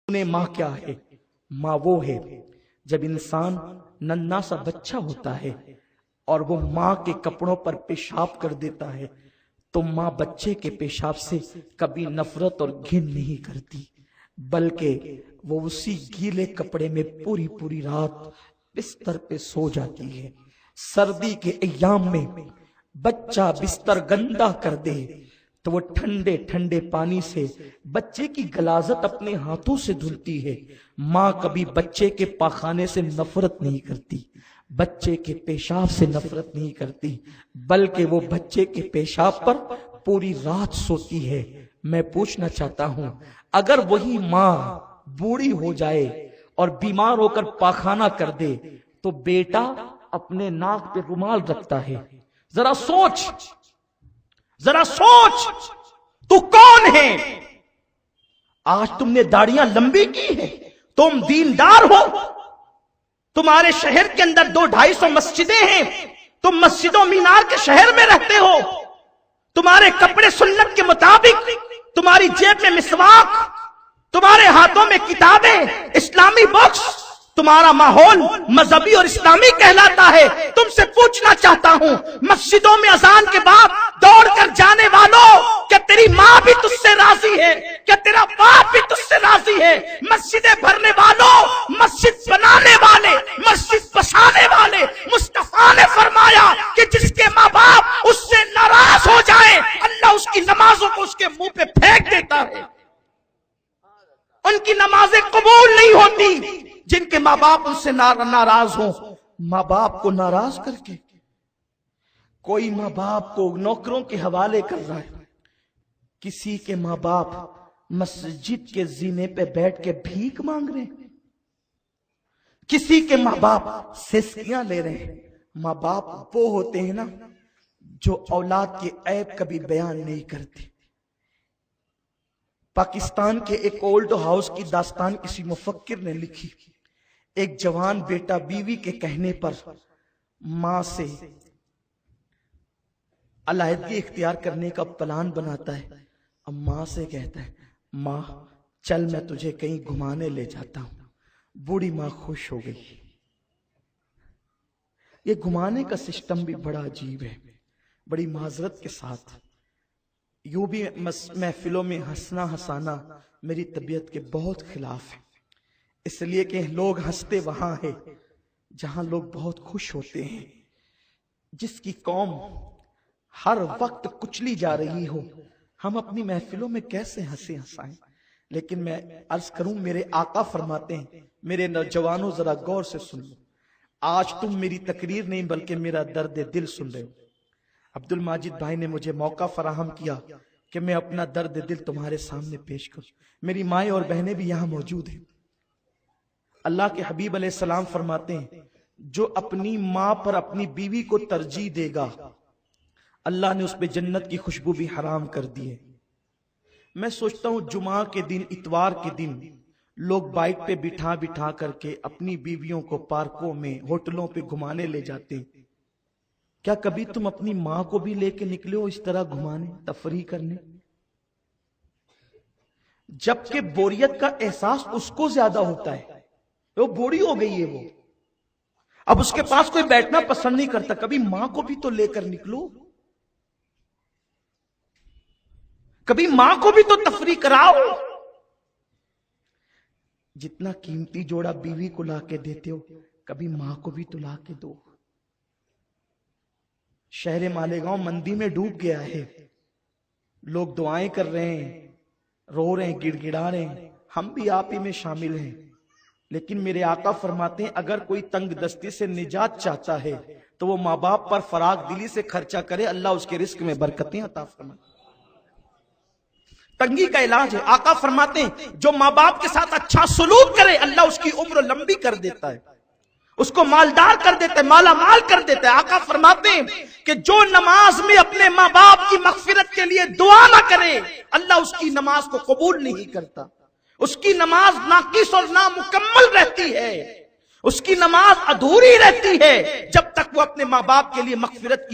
ماں کیا ہے؟ ماں وہ ہے جب انسان ننھا سا بچہ ہوتا ہے اور وہ ماں کے کپڑوں پر پیشاب کر دیتا ہے تو ماں بچے کے پیشاب سے کبھی نفرت اور گھن نہیں کرتی، بلکہ وہ اسی گیلے کپڑے میں پوری پوری رات بستر پہ سو جاتی ہے۔ سردی کے ایام میں بچہ بستر گندا کر دے تو وہ ٹھنڈے ٹھنڈے پانی سے بچے کی غلاظت اپنے ہاتھوں سے دھلتی ہے۔ ماں کبھی بچے کے پاخانے سے نفرت نہیں کرتی، بچے کے پیشاب سے نفرت نہیں کرتی، بلکہ وہ بچے کے پیشاب پر پوری رات سوتی ہے۔ میں پوچھنا چاہتا ہوں، اگر وہی ماں بوڑھی ہو جائے اور بیمار ہو کر پاخانہ کر دے تو بیٹا اپنے ناک پہ رومال رکھتا ہے۔ ذرا سوچ تو کون ہے؟ آج تم نے داڑیاں لمبی کی ہے، تم دیندار ہو، تمہارے شہر کے اندر 200-250 مسجدیں ہیں، تم مسجدوں مینار کے شہر میں رہتے ہو، تمہارے کپڑے سنت کے مطابق، تمہاری جیب میں مسواک، تمہارے ہاتھوں میں کتابیں، اسلامی بکس، تمہارا ماحول مذہبی اور اسلامی کہلاتا ہے۔ تم سے پوچھنا چاہتا ہوں، مسجدوں میں اذان کے بعد دوڑ کر جانے والوں، کیا تیری ماں بھی تجھ سے راضی ہے؟ کیا تیرا باپ بھی تجھ سے راضی ہے؟ مسجدیں بھرنے والوں، مسجد بنانے والے، مسجد بسانے والے، مصطفیٰ نے فرمایا کہ جس کے ماں باپ اس سے ناراض ہو جائیں اللہ اس کی نمازوں کو اس کے منہ پہ پھینک دیتا ہے، ان کی نمازیں قبول نہیں ہوتی جن کے ماں باپ ان سے ناراض ہوں۔ ماں باپ کو ناراض کر کے کوئی ماں باپ کو نوکروں کے حوالے کر رہا ہے، کسی کے ماں باپ مسجد کے زینے پہ بیٹھ کے بھیک مانگ رہے ہیں، کسی کے ماں باپ سسکیاں لے رہے ہیں۔ ماں باپ وہ ہوتے ہیں نا جو اولاد کے عیب کبھی بیان نہیں کرتے۔ پاکستان کے ایک اولڈ ہاؤس کی داستان کسی مفکر نے لکھی، ایک جوان بیٹا بیوی کے کہنے پر ماں سے علیحدگی اختیار کرنے کا پلان بناتا ہے، اب ماں سے کہتا ہے ماں چل میں تجھے کہیں گھمانے لے جاتا ہوں۔ بوڑھی ماں خوش ہو گئی۔ یہ گھمانے کا سسٹم بھی بڑا عجیب ہے، بڑی معذرت کے ساتھ۔ یوں بھی محفلوں میں ہنسنا ہسانا میری طبیعت کے بہت خلاف ہے، اس لیے کہ لوگ ہنستے وہاں ہیں جہاں لوگ بہت خوش ہوتے ہیں۔ جس کی قوم ہر وقت کچلی جا رہی ہو، ہم اپنی محفلوں میں کیسے ہنسے ہنسائیں؟ لیکن میں عرض کروں، میرے آقا فرماتے ہیں، میرے نوجوانوں ذرا غور سے سن لو، آج تم میری تقریر نہیں بلکہ میرا درد دل سن رہے ہو۔ عبد الماجد بھائی نے مجھے موقع فراہم کیا کہ میں اپنا درد دل تمہارے سامنے پیش کروں۔ میری مائیں اور بہنیں بھی یہاں موجود ہیں۔ اللہ کے حبیب علیہ السلام فرماتے ہیں، جو اپنی ماں پر اپنی بیوی کو ترجیح دے گا اللہ نے اس پہ جنت کی خوشبو بھی حرام کر دی ہے۔ میں سوچتا ہوں جمعہ کے دن، اتوار کے دن لوگ بائک پہ بٹھا کر کے اپنی بیویوں کو پارکوں میں، ہوٹلوں پہ گھمانے لے جاتے ہیں۔ کیا کبھی تم اپنی ماں کو بھی لے کے نکلے ہو اس طرح گھمانے، تفریح کرنے؟ جبکہ بوریت کا احساس اس کو زیادہ ہوتا ہے، وہ بوڑھی ہو گئی ہے، وہ اب اس کے پاس کوئی بیٹھنا پسند نہیں کرتا۔ کبھی ماں کو بھی تو لے کر نکلو، کبھی ماں کو بھی تو تفریح کراؤ۔ جتنا قیمتی جوڑا بیوی کو لا کے دیتے ہو کبھی ماں کو بھی تو لا کے دو۔ شہر مالیگاؤں مندی میں ڈوب گیا ہے، لوگ دعائیں کر رہے ہیں، رو رہے ہیں، گڑ گڑا رہے ہیں، ہم بھی آپ ہی میں شامل ہیں۔ لیکن میرے آقا فرماتے ہیں اگر کوئی تنگ دستی سے نجات چاہتا ہے تو وہ ماں باپ پر فراغ دلی سے خرچہ کرے، اللہ اس کے رزق میں برکتیں عطا فرمائے۔ تنگی کا علاج ہے۔ آقا فرماتے ہیں جو ماں باپ کے ساتھ اچھا سلوک کرے اللہ اس کی عمر لمبی کر دیتا ہے، اس کو مالدار کر دیتا ہے، مالا مال کر دیتا ہے۔ آقا فرماتے ہیں کہ جو نماز میں اپنے ماں باپ کی مغفرت کے لیے دعا نہ کرے اللہ اس کی نماز کو قبول نہیں کرتا، اس کی نماز ناقص اور نامکمل رہتی ہے، اس کی نماز ادھوری رہتی ہے جب تک وہ اپنے ماں باپ کے لیے مغفرت کی